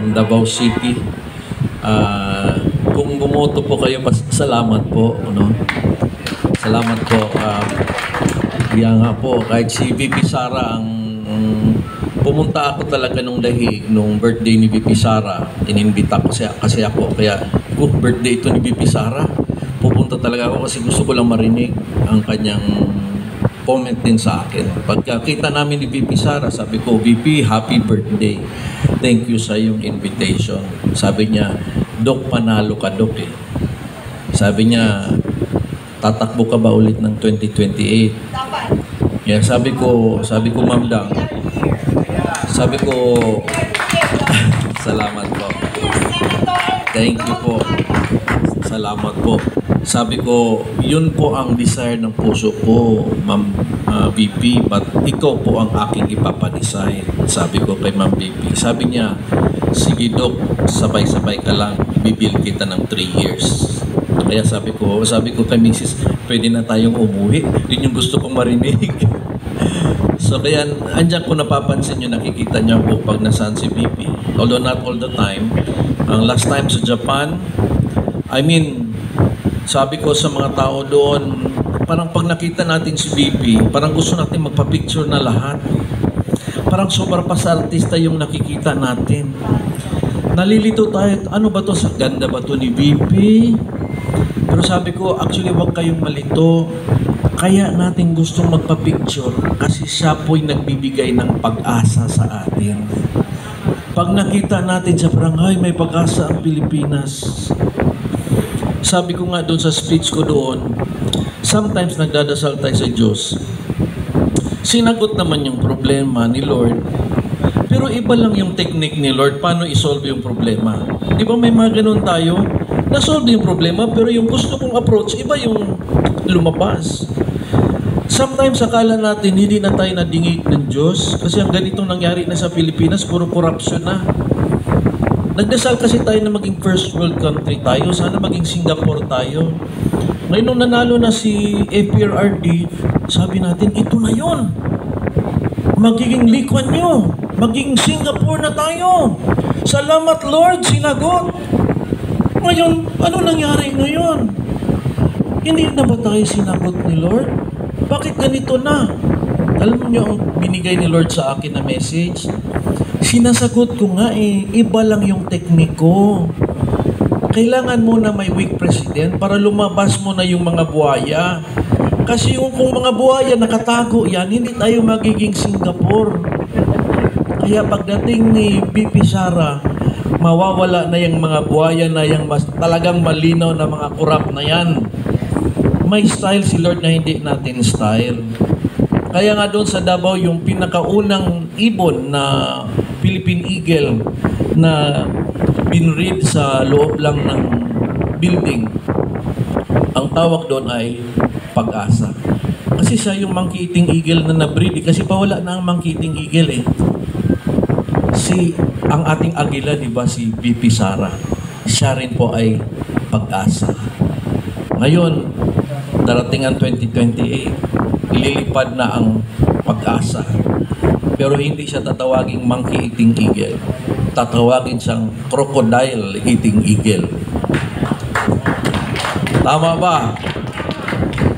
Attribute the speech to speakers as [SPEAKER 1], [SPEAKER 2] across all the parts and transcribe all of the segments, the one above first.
[SPEAKER 1] from Davao City. Kung bumoto po kayo, salamat po. Ano? Salamat po. Kaya nga po, kahit si VP Sara ang pumunta ako talaga nung dahig, nung birthday ni VP Sara, inimbita ko kasi ako, kaya birthday ito ni VP Sara, pupunta talaga ako kasi gusto ko lang marinig ang kanyang comment din sa akin. Pagkakita namin ni VP Sara, sabi ko, VP, happy birthday. Thank you sa iyong invitation. Sabi niya, Dok, panalo ka, Dok eh. Sabi niya, tatakbo ka ba ulit ng 2028? Yeah, sabi ko, Ma'am Dang, sabi ko, salamat po. Thank you po. Salamat po. Sabi ko, yun po ang desire ng puso ko, Ma'am VP, but ikaw po ang aking ipapadesign. Sabi ko kay Ma'am VP. Sabi niya, sige Dok, sabay-sabay ka lang, ibibil kita ng 3 years. Kaya sabi ko kay Mrs., pwede na tayong umuwi. Yun yung gusto kong marinig. So kaya, andyan ko napapansin nyo, nakikita nyo po pag nasaan si VP. Although not all the time. Ang last time sa Japan, sabi ko sa mga tao doon, parang pag nakita natin si VP, parang gusto natin magpa-picture na lahat. Parang sobrang pas-artista yung nakikita natin. Nalilito tayo, ano ba to? Sa ganda ba to ni VP? Pero sabi ko, actually, wag kayong malito. Kaya natin gustong magpa-picture kasi siya po'y nagbibigay ng pag-asa sa atin. Pag nakita natin sa barangay, may pag-asa ang Pilipinas. Sabi ko nga doon sa speech ko doon, sometimes nagdadasal tayo sa Diyos. Sinagot naman yung problema ni Lord. Pero iba lang yung technique ni Lord, paano isolve yung problema. Di ba may mga ganun tayo? Na-solve yung problema, pero yung gusto kong approach, iba yung lumabas. Sometimes akala natin, hindi na tayo nadingig ng Diyos. Kasi ang ganitong nangyari na sa Pilipinas, puro corruption na. Nagdasal kasi tayo na maging first world country tayo. Sana maging Singapore tayo. Ngayon nung nanalo na si APRRD, sabi natin, ito na yon. Magiging Lee Kuan Yew. Magiging Singapore na tayo. Salamat Lord, sinagot. Ngayon, ano nangyari ngayon? Hindi na ba tayo sinagot ni Lord? Bakit ganito na? Alam niyo ang binigay ni Lord sa akin na message? Sinasagot ko nga iba lang yung teknik ko. Kailangan mo na may weak president para lumabas mo na yung mga buhaya. Kasi yung kung mga buhaya nakatago yan, hindi tayo magiging Singapore. Kaya pagdating ni VP Sara, mawawala na yung mga buhaya na yung talagang malinaw na mga kurap na yan. May style si Lord na hindi natin style. Kaya nga doon sa Davao, yung pinakaunang ibon na Philippine Eagle na binread sa loob lang ng building, ang tawag doon ay Pag-asa. Kasi siya yung monkey eating eagle na nabreed. Kasi pawala na ang monkey eating eagle eh. Ang ating agila, di ba, si VP Sara, siya rin po ay Pag-asa. Ngayon, darating ang 2028, ililipad na ang Pag-asa. Pero hindi siya tatawaging monkey eating eagle. Tatawagin siyang crocodile eating eagle. Tama ba?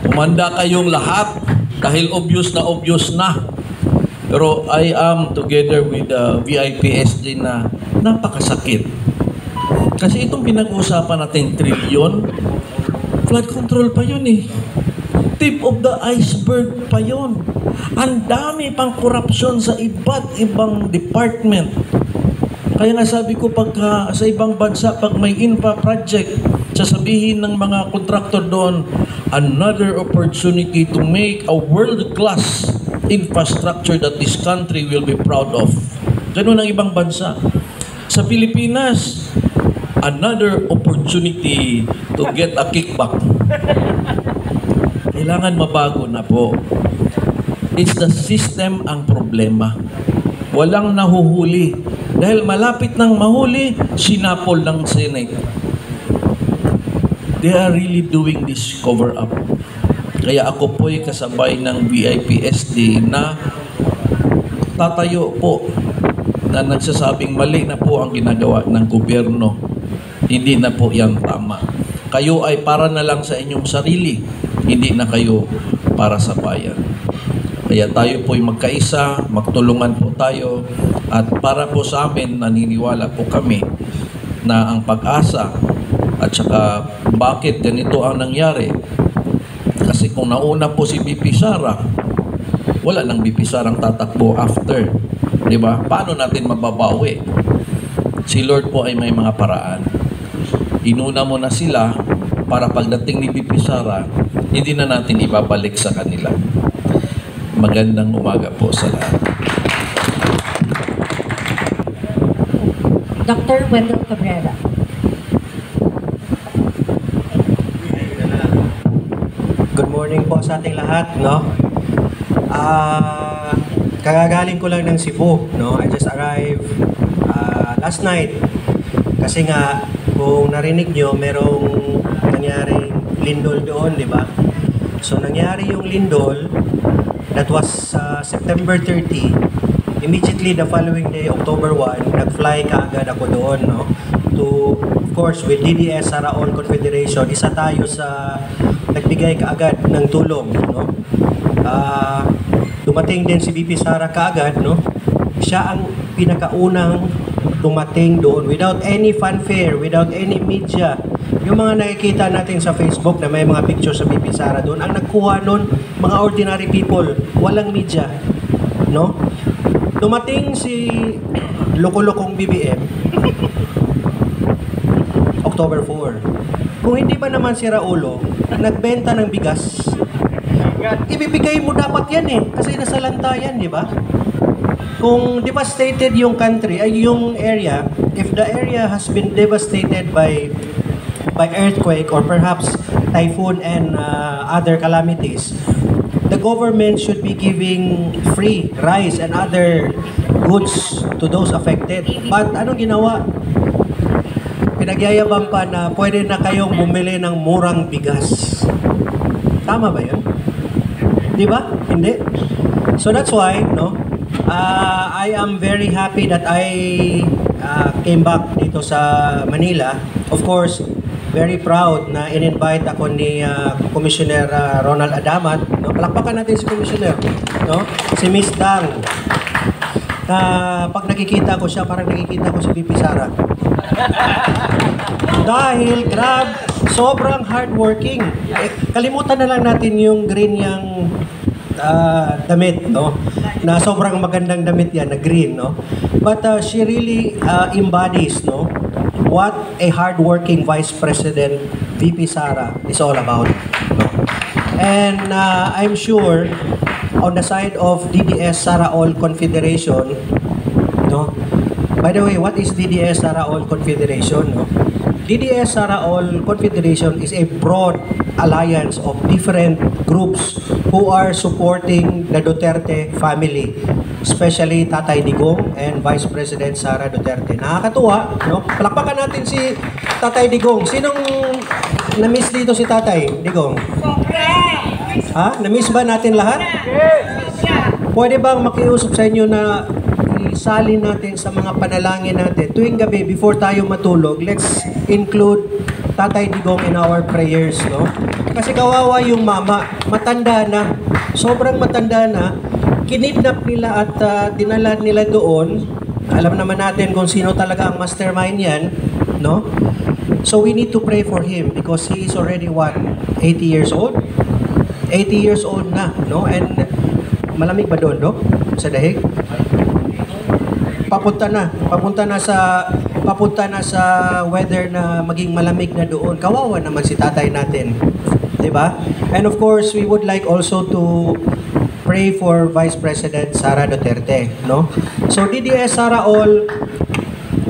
[SPEAKER 1] Umanda kayong lahat dahil obvious na. Pero I am together with the VIPSD na napakasakit. Kasi itong pinag-uusapan natin trilyon, flood control pa yun eh. Tip of the iceberg pa yun. Ang dami pang korupsyon sa iba't ibang department. Kaya nga sabi ko, pagka sa ibang bansa, pag may infra project, sasabihin ng mga kontraktor doon, another opportunity to make a world-class infrastructure that this country will be proud of. Ganun ang ibang bansa. Sa Pilipinas, another opportunity to get a kickback. Kailangan mabago na po. It's the system ang problema. Walang nahuhuli. Dahil malapit nang mahuli, sinapol ng Senate. They are really doing this cover-up. Kaya ako po'y kasabay ng VIPSD na tatayo po na nagsasabing mali na po ang ginagawa ng gobyerno. Hindi na po yan tama. Kayo ay para na lang sa inyong sarili, hindi na kayo para sa bayan. Kaya tayo po'y magkaisa, magtulungan po tayo, at para po sa amin, naniniwala po kami na ang pag-asa at saka bakit ganito ang nangyari. Kasi kung nauna po si BP Sara, wala nang BP Sarang tatakbo after. Di ba? Paano natin mababawi? Si Lord po ay may mga paraan. Inuna mo na sila para pagdating ni BP Sara, hindi na natin ibabalik sa kanila. Magandang umaga po sa lahat.
[SPEAKER 2] Dr. Wendell Cabrera.
[SPEAKER 3] Good morning po sa ating lahat, no? Kagagaling ko lang ng Cebu, no? I just arrived last night. Kasi nga, kung narinig nyo, merong nangyaring lindol doon, di ba? So, nangyari yung lindol, that was September 30. Immediately the following day, October 1, nag-fly kaagad ako doon, no? To, of course, with DDS Saraol Confederation, isa tayo sa nagbigay kaagad ng tulong, no? Dumating din si BP Sara kaagad, no? Siya ang pinakaunang dumating doon without any fanfare, without any media. Yung mga nakikita natin sa Facebook na may mga pictures sa BP Sara doon, ang nagkuha noon, mga ordinary people, walang media, no? Dumating si Lokolokong BBM October 4. Kung hindi ba naman si Raulo nagbenta ng bigas, ibibigay mo dapat yan eh, kasi nasa lantayan, di ba? Kung devastated yung country, ay yung area, if the area has been devastated by earthquake or perhaps typhoon and other calamities, the government should be giving free rice and other goods to those affected. But anong ginawa? Pinagyayabang pa na pwede na kayong bumili ng murang bigas. Tama ba yun? Di ba? Hindi. So that's why, no, I am very happy that I came back dito sa Manila. Of course, very proud na in-invite ako ni Commissioner Ronald Adamat. No? Palakpakan natin si Commissioner. No? Si Miss Dang. Pag nakikita ko siya, parang nakikita ko si BP Sara. Dahil, sobrang hardworking. Kalimutan na lang natin yung green yung damit, no? Na sobrang magandang damit yan, na green, no? But she really embodies, no? What a hardworking Vice President VP Sara is all about. No? And I'm sure on the side of DDS Saraol Confederation, no? By the way, what is DDS Saraol Confederation? No? DDS Saraol Confederation is a broad alliance of different groups who are supporting the Duterte family, especially Tatay Digong and Vice President Sara Duterte. Nakakatuwa, no? Palakpakan natin si Tatay Digong. Sinong na-miss dito si Tatay Digong? Ha? Na-miss ba natin lahat? Pwede bang makiusap sa inyo na isali natin sa mga panalangin natin tuwing gabi before tayo matulog? Let's include Tatay Digong in our prayers, no? Kasi kawawa yung mama, matanda na, sobrang matanda na, kinidnap nila at dinala nila doon. Alam naman natin kung sino talaga ang mastermind yan, no? So we need to pray for him because he is already what, 80 years old? 80 years old na, no? And malamig ba doon, Dok? Sa dahig? Papunta na sa weather na maging malamig na doon. Kawawa naman si tatay natin. 'Di ba? And of course, we would like also to pray for Vice President Sara Duterte, no? So DDS Saraol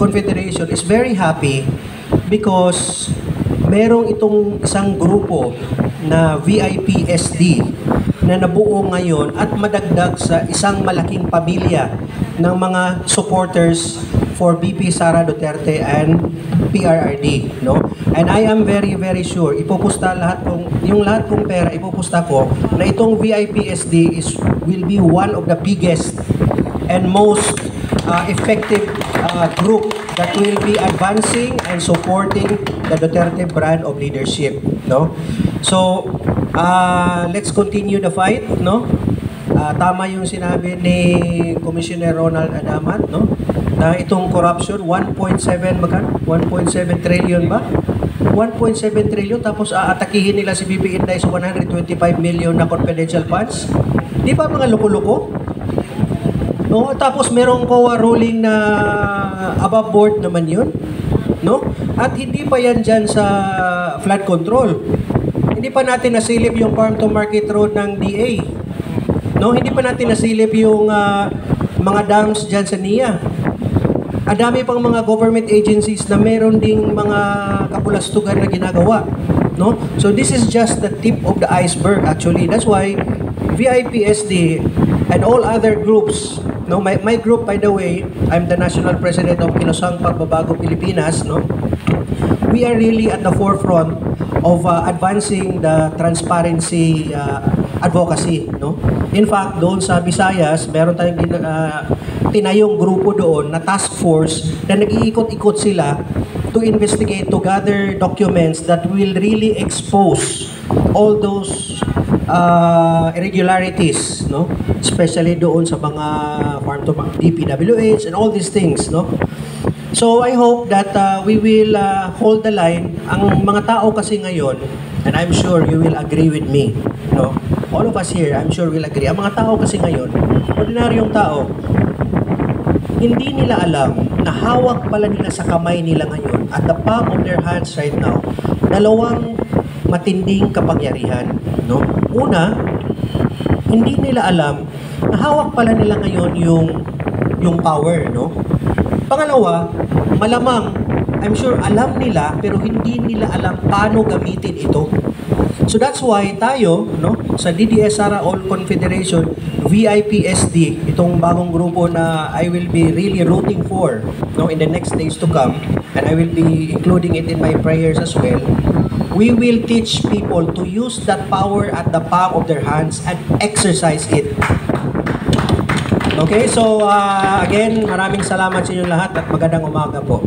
[SPEAKER 3] Confederation is very happy because merong itong isang grupo na VIP SD na nabuo ngayon at madagdag sa isang malaking pamilya ng mga supporters for BP Sara Duterte and PRRD, no? And I am very very sure ipupusta lahat kong pera ipupusta ko na itong VIP SD will be one of the biggest and most effective group that will be advancing and supporting the Duterte brand of leadership, no? So, let's continue the fight, no? Tama yung sinabi ni Commissioner Ronald Adamat, no? Na itong corruption, 1.7 trillion ba? 1.7 trillion tapos aatakihin nila si BP Inday sa 125 million na confidential funds. Di ba mga loko-loko? No, tapos merong COA ruling na above board naman yun. No? At hindi pa yan dyan sa flood control. Hindi pa natin nasilip yung farm to market road ng DA. No, hindi pa natin nasilip yung mga dams dyan sa NIA. Adami pang mga government agencies na meron ding mga kapulastugan na ginagawa. No? So this is just the tip of the iceberg actually. That's why VIPSD and all other groups, no, my group, by the way, I'm the national president of Kilusang Pagbabago Pilipinas, no. We are really at the forefront of advancing the transparency advocacy, no. In fact, doon sa Visayas, meron tayong tinayong grupo doon na task force na nag-iikot-ikot sila to investigate, to gather documents that will really expose all those irregularities, no? Especially doon sa mga farm to DPWH and all these things, no? So I hope that we will hold the line. Ang mga tao kasi ngayon, and I'm sure you will agree with me, no? All of us here, I'm sure will agree. Ang mga tao kasi ngayon, ordinaryong tao, hindi nila alam na hawak pala nila sa kamay nila ngayon at the palm of their hands right now, dalawang matinding kapangyarihan, no? Una, hindi nila alam na hawak pala nila ngayon yung power, no? Pangalawa, malamang, I'm sure alam nila pero hindi nila alam paano gamitin ito. So that's why tayo, no, sa DDS Sara All Confederation, VIPSD, itong bagong grupo na I will be really rooting for, no, in the next days to come, and I will be including it in my prayers as well. We will teach people to use that power at the palm of their hands and exercise it. Okay, so again, maraming salamat sa inyo lahat at magandang umaga po.